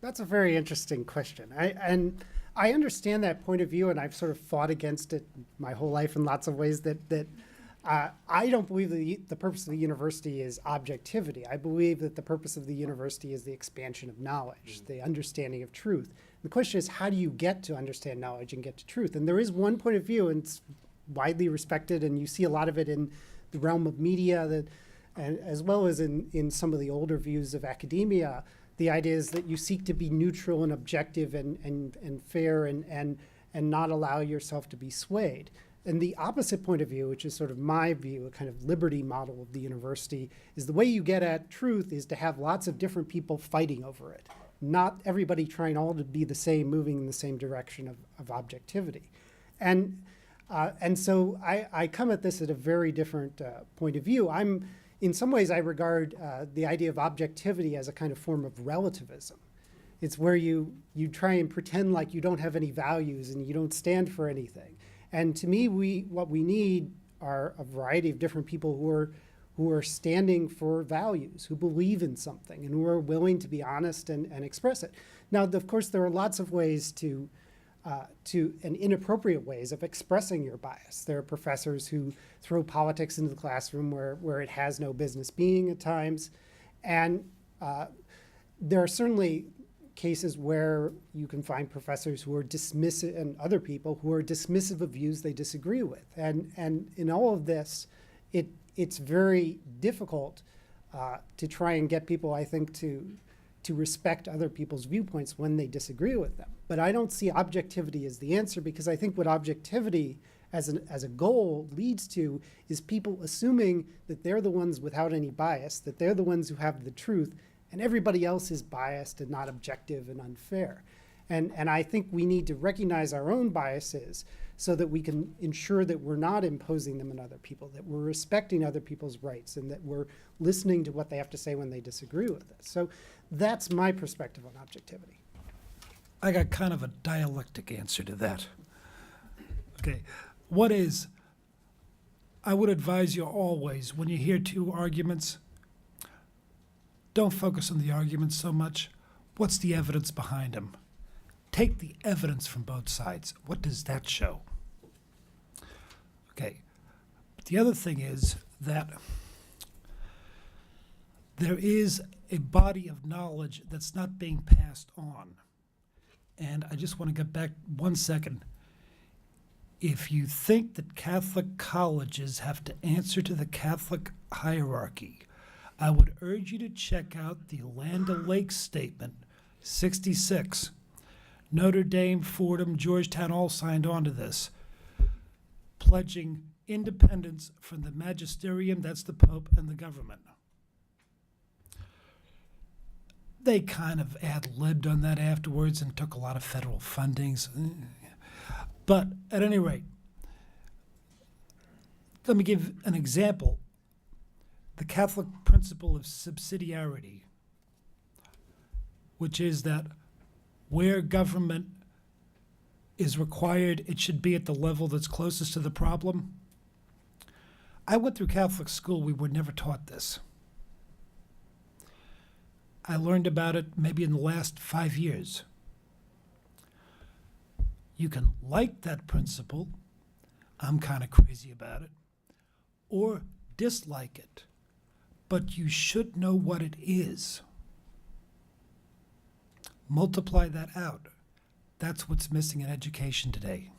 That's a very interesting question. I understand that point of view, and I've sort of fought against it my whole life in lots of ways. I don't believe the purpose of the university is objectivity. I believe that the purpose of the university is the expansion of knowledge, the understanding of truth. The question is, how do you get to understand knowledge and get to truth? And there is one point of view, and it's widely respected, and you see a lot of it in the realm of media, and as well as in some of the older views of academia. The idea is that you seek to be neutral and objective and fair and not allow yourself to be swayed. And the opposite point of view, which is sort of my view, a kind of liberty model of the university, is the way you get at truth is to have lots of different people fighting over it. Not everybody trying all to be the same, moving in the same direction of objectivity. And so I come at this at a very different point of view. In some ways, I regard the idea of objectivity as a kind of form of relativism. It's where you try and pretend like you don't have any values and you don't stand for anything. And to me, what we need are a variety of different people who are standing for values, who believe in something, and who are willing to be honest and express it. Now, of course, there are lots of ways and inappropriate ways of expressing your bias. There are professors who throw politics into the classroom where it has no business being at times. And there are certainly cases where you can find professors who are dismissive and other people who are dismissive of views they disagree with. And in all of this, it's very difficult to try and get people, I think, to respect other people's viewpoints when they disagree with them. But I don't see objectivity as the answer, because I think what objectivity as a goal leads to is people assuming that they're the ones without any bias, that they're the ones who have the truth, and everybody else is biased and not objective and unfair. And I think we need to recognize our own biases so that we can ensure that we're not imposing them on other people, that we're respecting other people's rights, and that we're listening to what they have to say when they disagree with us. So that's my perspective on objectivity. I got kind of a dialectic answer to that. Okay, what is, I would advise you always, when you hear two arguments, don't focus on the arguments so much. What's the evidence behind them? Take the evidence from both sides. What does that show? Okay. The other thing is that there is a body of knowledge that's not being passed on. And I just want to get back 1 second. If you think that Catholic colleges have to answer to the Catholic hierarchy, I would urge you to check out the Land O'Lakes Statement, 66. Notre Dame, Fordham, Georgetown all signed on to this, pledging independence from the magisterium, that's the Pope, and the government. They kind of ad-libbed on that afterwards and took a lot of federal fundings. But at any rate, let me give an example. The Catholic principle of subsidiarity, which is that where government is required, it should be at the level that's closest to the problem. I went through Catholic school. We were never taught this. I learned about it maybe in the last 5 years. You can like that principle, I'm kind of crazy about it, or dislike it, but you should know what it is. Multiply that out. That's what's missing in education today.